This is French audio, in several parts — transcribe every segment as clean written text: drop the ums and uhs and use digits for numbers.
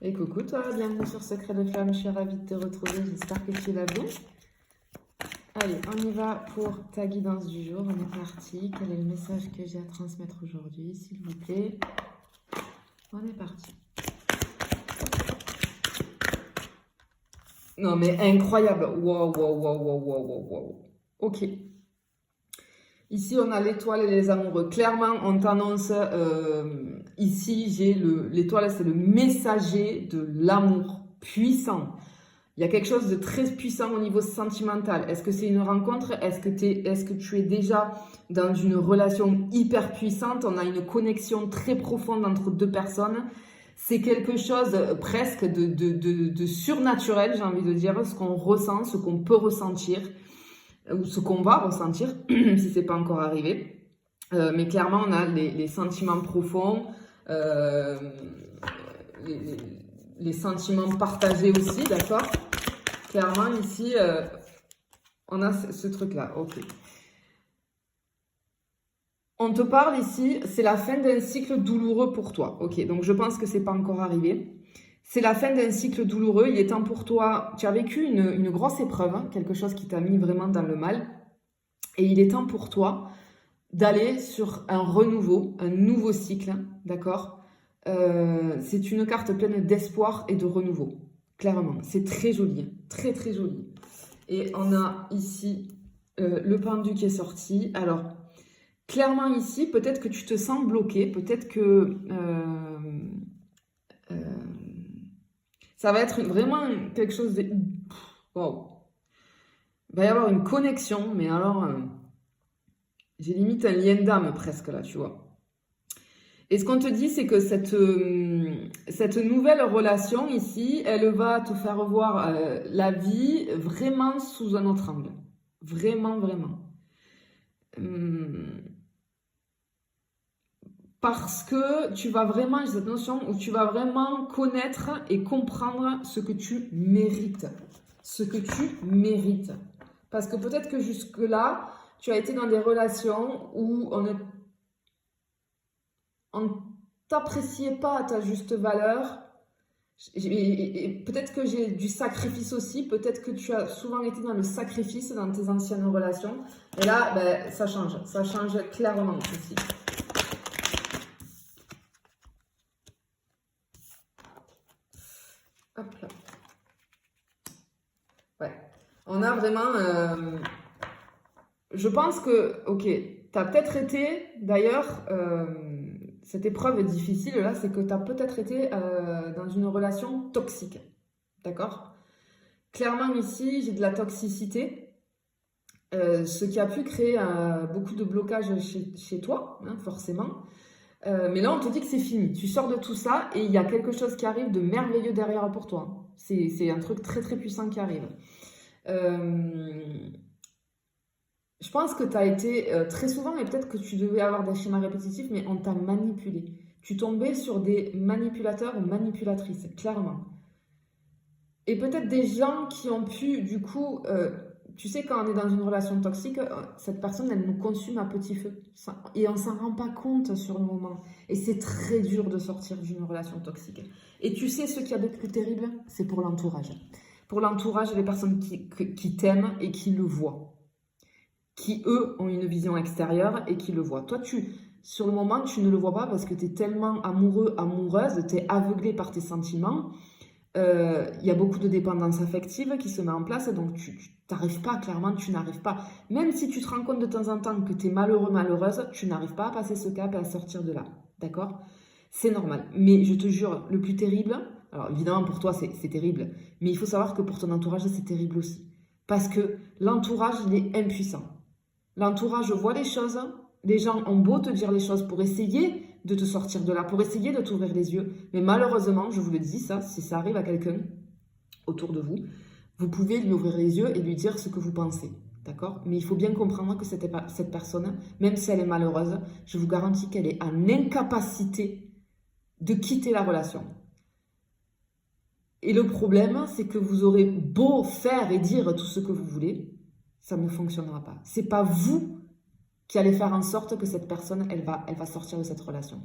Et coucou toi, bienvenue sur Secret de Flamme, je suis ravie de te retrouver, j'espère que tu vas bien. Allez, on y va pour ta guidance du jour, on est parti. Quel est le message que j'ai à transmettre aujourd'hui, s'il vous plaît? On est parti. Non mais incroyable, wow, wow, wow, wow, wow, wow, wow. Ok. Ici, on a l'étoile et les amoureux. Clairement, on t'annonce, ici, j'ai l'étoile, c'est le messager de l'amour puissant. Il y a quelque chose de très puissant au niveau sentimental. Est-ce que c'est une rencontre? Est-ce que tu es déjà dans une relation hyper puissante? On a une connexion très profonde entre deux personnes. C'est quelque chose presque de surnaturel, j'ai envie de dire, ce qu'on ressent, ce qu'on peut ressentir, ou ce qu'on va ressentir, si c'est pas encore arrivé. Mais clairement, on a les sentiments profonds, euh, les, les sentiments partagés aussi, d'accord? Clairement, ici, on a ce truc-là. Ok. On te parle ici, c'est la fin d'un cycle douloureux pour toi. Ok, donc je pense que c'est pas encore arrivé. C'est la fin d'un cycle douloureux. Il est temps pour toi. Tu as vécu une grosse épreuve, hein, quelque chose qui t'a mis vraiment dans le mal. Et il est temps pour toi d'aller sur un renouveau, un nouveau cycle, d'accord? C'est une carte pleine d'espoir et de renouveau. Clairement, c'est très joli, très très joli. Et on a ici le pendu qui est sorti. Alors, clairement ici, peut-être que tu te sens bloqué, peut-être que euh, ça va être vraiment quelque chose de... Wow. Il va y avoir une connexion, mais alors, j'ai limite un lien d'âme presque là, tu vois. Et ce qu'on te dit, c'est que cette nouvelle relation ici, elle va te faire voir la vie vraiment sous un autre angle. Vraiment, vraiment. Parce que tu vas vraiment, j'ai cette notion où tu vas vraiment connaître et comprendre ce que tu mérites. Ce que tu mérites. Parce que peut-être que jusque-là, tu as été dans des relations où on ne t'appréciait pas à ta juste valeur. Et peut-être que j'ai du sacrifice aussi. Peut-être que tu as souvent été dans le sacrifice dans tes anciennes relations. Et là, ben, ça change. Ça change clairement aussi. Hop là. Ouais. On a vraiment... je pense que, ok, tu as peut-être été, d'ailleurs, cette épreuve difficile, là, c'est que tu as peut-être été dans une relation toxique. D'accord? Clairement, ici, j'ai de la toxicité, ce qui a pu créer beaucoup de blocages chez toi, hein, forcément. Mais là, on te dit que c'est fini. Tu sors de tout ça et il y a quelque chose qui arrive de merveilleux derrière pour toi. C'est un truc très, très puissant qui arrive. Je pense que tu as été très souvent, et peut-être que tu devais avoir des schémas répétitifs, mais on t'a manipulé. Tu tombais sur des manipulateurs ou manipulatrices, clairement. Et peut-être des gens qui ont pu, du coup, tu sais, quand on est dans une relation toxique, cette personne, elle nous consume à petit feu. Et on s'en rend pas compte sur le moment. Et c'est très dur de sortir d'une relation toxique. Et tu sais, ce qu'il y a de plus terrible, c'est pour l'entourage. Pour l'entourage, les personnes qui t'aiment et qui le voient. Qui, eux, ont une vision extérieure et qui le voient. Toi, sur le moment, tu ne le vois pas parce que tu es tellement amoureux, amoureuse, tu es aveuglé par tes sentiments. Il y a beaucoup de dépendance affective qui se met en place, donc tu n'arrives pas, clairement, tu n'arrives pas. Même si tu te rends compte de temps en temps que tu es malheureux, malheureuse, tu n'arrives pas à passer ce cap et à sortir de là. D'accord? C'est normal. Mais je te jure, le plus terrible, alors évidemment pour toi c'est terrible, mais il faut savoir que pour ton entourage c'est terrible aussi. Parce que l'entourage, il est impuissant. L'entourage voit les choses, les gens ont beau te dire les choses pour essayer de te sortir de là, pour essayer de t'ouvrir les yeux, mais malheureusement, je vous le dis ça, si ça arrive à quelqu'un autour de vous, vous pouvez lui ouvrir les yeux et lui dire ce que vous pensez, d'accord? Mais il faut bien comprendre que cette personne, même si elle est malheureuse, je vous garantis qu'elle est en incapacité de quitter la relation. Et le problème, c'est que vous aurez beau faire et dire tout ce que vous voulez, ça ne fonctionnera pas. C'est pas vous qui allez faire en sorte que cette personne, elle va sortir de cette relation.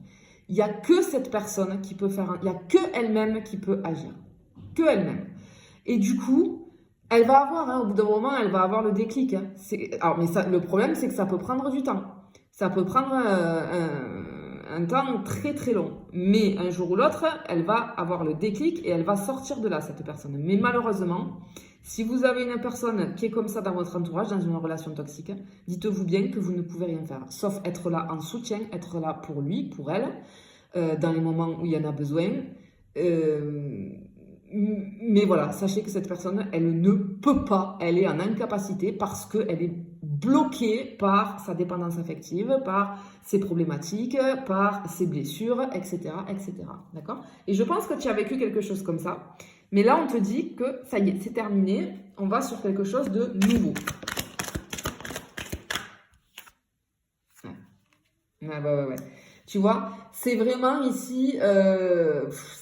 Il n'y a que cette personne qui peut faire, il n'y a que elle-même qui peut agir. Que elle-même. Et du coup, elle va avoir, hein, au bout d'un moment, elle va avoir le déclic. Hein. Alors, mais ça, le problème, c'est que ça peut prendre du temps. Ça peut prendre un temps très très long. Mais un jour ou l'autre, elle va avoir le déclic et elle va sortir de là, cette personne. Mais malheureusement, si vous avez une personne qui est comme ça dans votre entourage, dans une relation toxique, dites-vous bien que vous ne pouvez rien faire. Sauf être là en soutien, être là pour lui, pour elle, dans les moments où il y en a besoin. Mais voilà, sachez que cette personne, elle ne peut pas, elle est en incapacité parce qu'elle est bloquée par sa dépendance affective, par ses problématiques, par ses blessures, etc., etc. D'accord? Et je pense que tu as vécu quelque chose comme ça. Mais là, on te dit que ça y est, c'est terminé. On va sur quelque chose de nouveau. Ouais. Tu vois, c'est vraiment ici,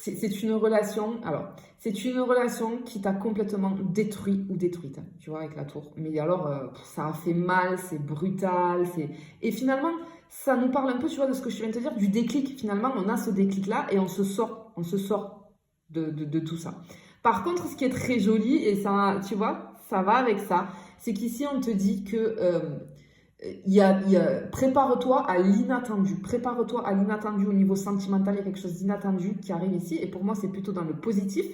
c'est une relation. Alors, c'est une relation qui t'a complètement détruit ou détruite, tu vois, avec la tour. Mais alors, ça a fait mal, c'est brutal, et finalement, ça nous parle un peu, tu vois, de ce que je viens de te dire, du déclic. Finalement, on a ce déclic-là et on se sort de tout ça. Par contre, ce qui est très joli, et ça, tu vois, ça va avec ça, c'est qu'ici, on te dit que prépare-toi à l'inattendu. Prépare-toi à l'inattendu au niveau sentimental. Il y a quelque chose d'inattendu qui arrive ici. Et pour moi, c'est plutôt dans le positif.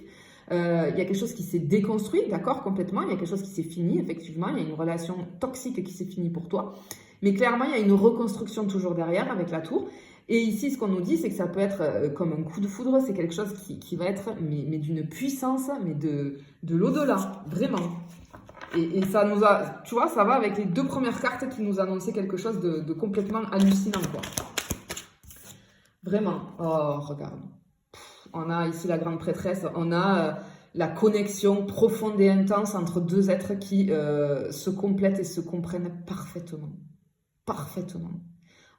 Il y a quelque chose qui s'est déconstruit, d'accord, complètement. Il y a quelque chose qui s'est fini, effectivement. Il y a une relation toxique qui s'est finie pour toi. Mais clairement, il y a une reconstruction toujours derrière avec la tour. Et ici, ce qu'on nous dit, c'est que ça peut être comme un coup de foudre. C'est quelque chose qui va être mais d'une puissance, mais de l'au-delà, vraiment. Et ça nous a, tu vois, ça va avec les 2 premières cartes qui nous annonçaient quelque chose de complètement hallucinant, quoi. Vraiment. Oh, regarde. On a ici la grande prêtresse, on a la connexion profonde et intense entre 2 êtres qui se complètent et se comprennent parfaitement. Parfaitement.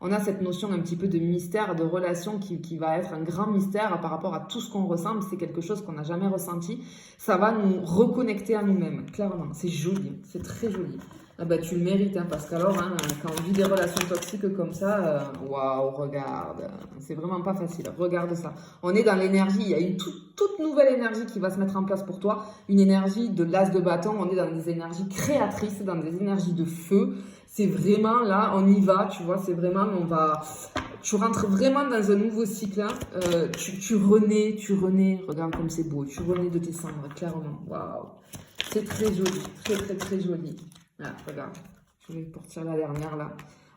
On a cette notion un petit peu de mystère, de relation qui va être un grand mystère par rapport à tout ce qu'on ressent. C'est quelque chose qu'on n'a jamais ressenti. Ça va nous reconnecter à nous-mêmes, clairement. C'est joli, c'est très joli. Ah bah, tu le mérites, hein, parce qu'alors, hein, quand on vit des relations toxiques comme ça, waouh, regarde, c'est vraiment pas facile. Regarde ça. On est dans l'énergie, il y a une toute nouvelle énergie qui va se mettre en place pour toi. Une énergie de l'as de bâton, on est dans des énergies créatrices, dans des énergies de feu. C'est vraiment là, on y va, tu vois, c'est vraiment, tu rentres vraiment dans un nouveau cycle, hein. Tu renais, regarde comme c'est beau, tu renais de tes cendres, clairement, waouh, c'est très joli, très très très joli. Ah, regarde, je vais sortir la dernière là,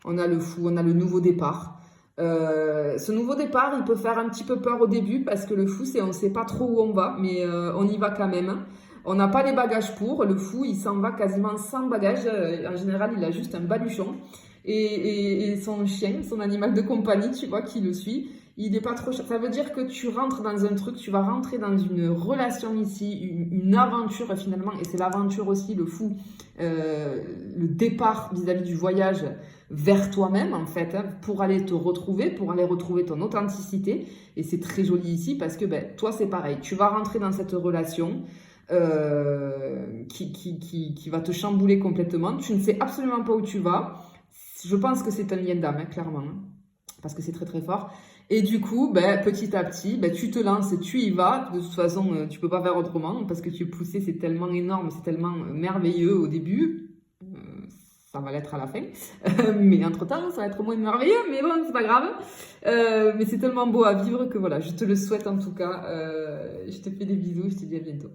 on a le fou, on a le nouveau départ. Ce nouveau départ, il peut faire un petit peu peur au début parce que le fou, c'est on ne sait pas trop où on va, mais on y va quand même. On n'a pas les bagages pour. Le fou, il s'en va quasiment sans bagages. En général, il a juste un baluchon. Et son chien, son animal de compagnie, tu vois, qui le suit. Il n'est pas trop... Ça veut dire que tu rentres dans un truc, tu vas rentrer dans une relation ici, une aventure finalement. Et c'est l'aventure aussi, le fou, le départ vis-à-vis du voyage vers toi-même, en fait, hein, pour aller te retrouver, pour aller retrouver ton authenticité. Et c'est très joli ici parce que ben, toi, c'est pareil. Tu vas rentrer dans cette relation qui va te chambouler complètement. Tu ne sais absolument pas où tu vas. Je pense que c'est un lien d'âme, hein, clairement, hein, parce que c'est très très fort. Et du coup, ben, petit à petit, ben, tu te lances, tu y vas. De toute façon, tu peux pas faire autrement parce que tu es poussé, c'est tellement énorme, c'est tellement merveilleux au début. Ça va l'être à la fin. Mais entre-temps, ça va être moins merveilleux, mais bon, c'est pas grave. Mais c'est tellement beau à vivre que voilà, je te le souhaite en tout cas. Je te fais des bisous, je te dis à bientôt.